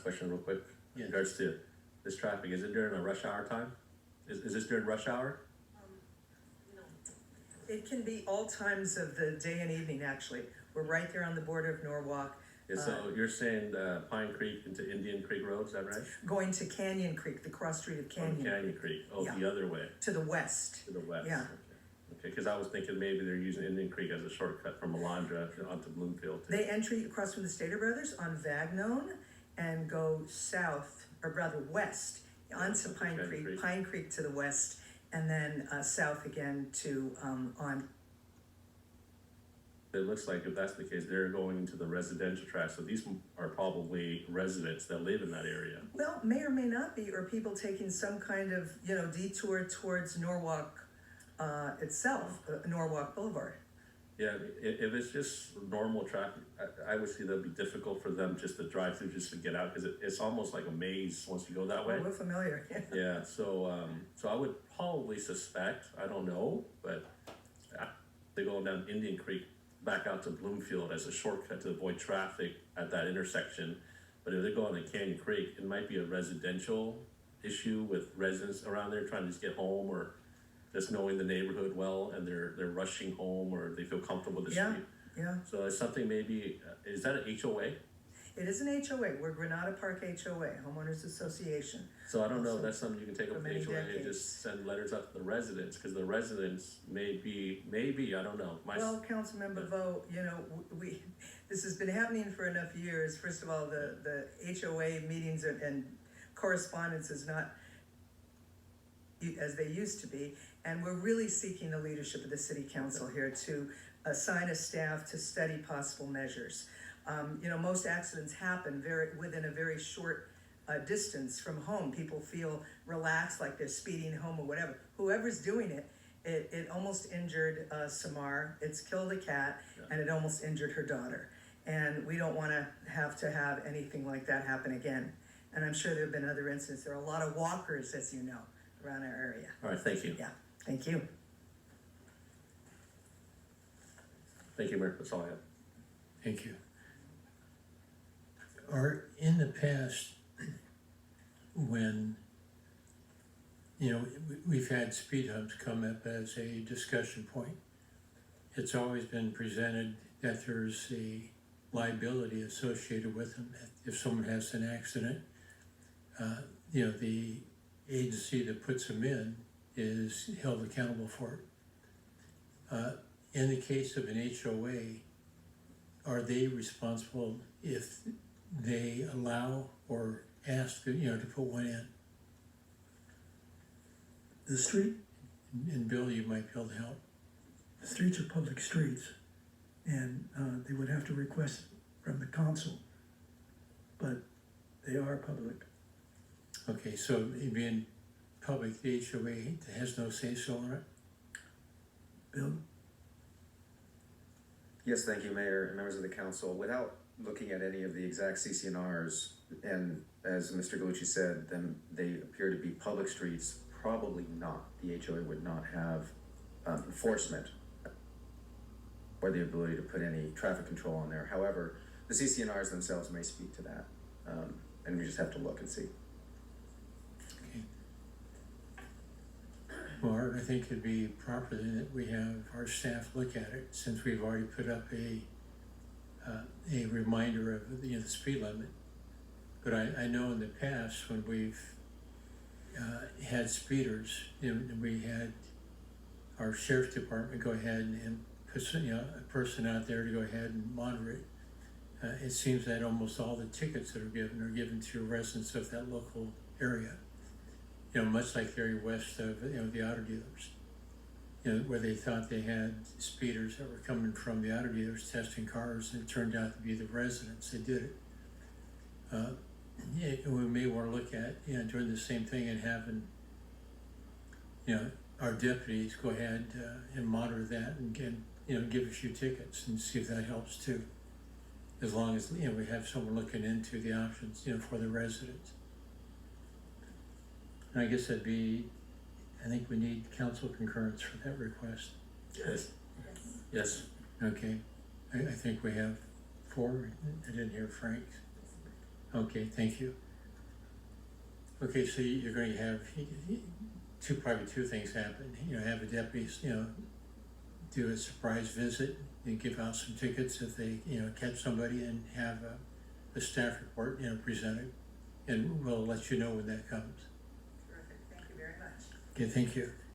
Question real quick. Yeah. In regards to this traffic, is it during a rush hour time? Is this during rush hour? It can be all times of the day and evening, actually. We're right there on the border of Norwalk. Yeah, so you're saying Pine Creek into Indian Creek Road, is that right? Going to Canyon Creek, the cross street of Canyon. Canyon Creek. Oh, Yeah. the other way. To the west. To the west. Yeah. Okay, because I was thinking maybe they're using Indian Creek as a shortcut from Alondra onto Bloomfield. They entry across from the Stater Brothers on Vagnon and go south, or rather west, onto Pine Creek, Pine Creek to the west, and then south again to on. It looks like if that's the case, they're going into the residential tract, so these are probably residents that live in that area. Well, may or may not be, or people taking some kind of, detour towards Norwalk itself, Norwalk Boulevard. Yeah, if it's just normal traffic, I would see that'd be difficult for them just to drive through, just to get out, because it's almost like a maze once you go that way. Oh, we're familiar. Yeah, so I would probably suspect, I don't know, but they're going down Indian Creek back out to Bloomfield as a shortcut to avoid traffic at that intersection. But if they're going to Canyon Creek, it might be a residential issue with residents around there trying to just get home, or just knowing the neighborhood well, and they're rushing home, or they feel comfortable with the street. Yeah. So it's something maybe, is that an HOA? It is an HOA. We're Granada Park HOA, Homeowners Association. So I don't know, that's something you can take up For with the many HOA and decades. just send letters out to the residents, because the residents maybe, I don't know. Well, Councilmember Vo, this has been happening for enough years. First of all, the HOA meetings and correspondence is not as they used to be, and we're really seeking the leadership of the city council here to assign a staff to study possible measures. Most accidents happen within a very short distance from home. People feel relaxed, like they're speeding home or whatever. Whoever's doing it, it almost injured Samar, it's killed a cat, and it almost injured her daughter. And we don't want to have anything like that happen again. And I'm sure there have been other incidents. There are a lot of walkers, as you know, around our area. All right, thank you. Yeah, thank you. Thank you, Mayor, that's all I have. Thank you. In the past, when, we've had speed humps come up as a discussion point, it's always been presented that there's a liability associated with them. If someone has an accident, the agency that puts them in is held accountable for it. In the case of an HOA, are they responsible if they allow or ask, to put one in? The street, And Bill, you might be able to help. the streets are public streets, and they would have to request from the council, but they are public. Okay, so it being public, the HOA has no say-so on it? Bill? Yes, thank you, Mayor and members of the council. Without looking at any of the exact CCNRs, and as Mr. Galucci said, then they appear to be public streets, probably not. The HOA would not have enforcement or the ability to put any traffic control on there. However, the CCNRs themselves may speak to that, and we just have to look and see. Okay. Well, I think it'd be proper then that we have our staff look at it, since we've already put up a reminder of the speed limit. But I know in the past when we've had speeders, we had our sheriff's department go ahead and put a person out there to go ahead and monitor it. It seems that almost all the tickets that are given to residents of that local area. Much like the area west of the auto dealers, where they thought they had speeders that were coming from the auto dealers testing cars, and it turned out to be the residents that did it. We may want to look at doing the same thing and having our deputies go ahead and monitor that and give a few tickets and see if that helps too. As long as we have someone looking into the options for the residents. And I guess I think we need council concurrence for that request. Yes. Okay, I think we have 4. I didn't hear Frank's. Okay, thank you. Okay, so you're going to have probably two things happen. Have the deputies, do a surprise visit and give out some tickets if they, catch somebody, and have a staff report, presented. And we'll let you know when that comes. Terrific, thank you very much. Okay, thank you.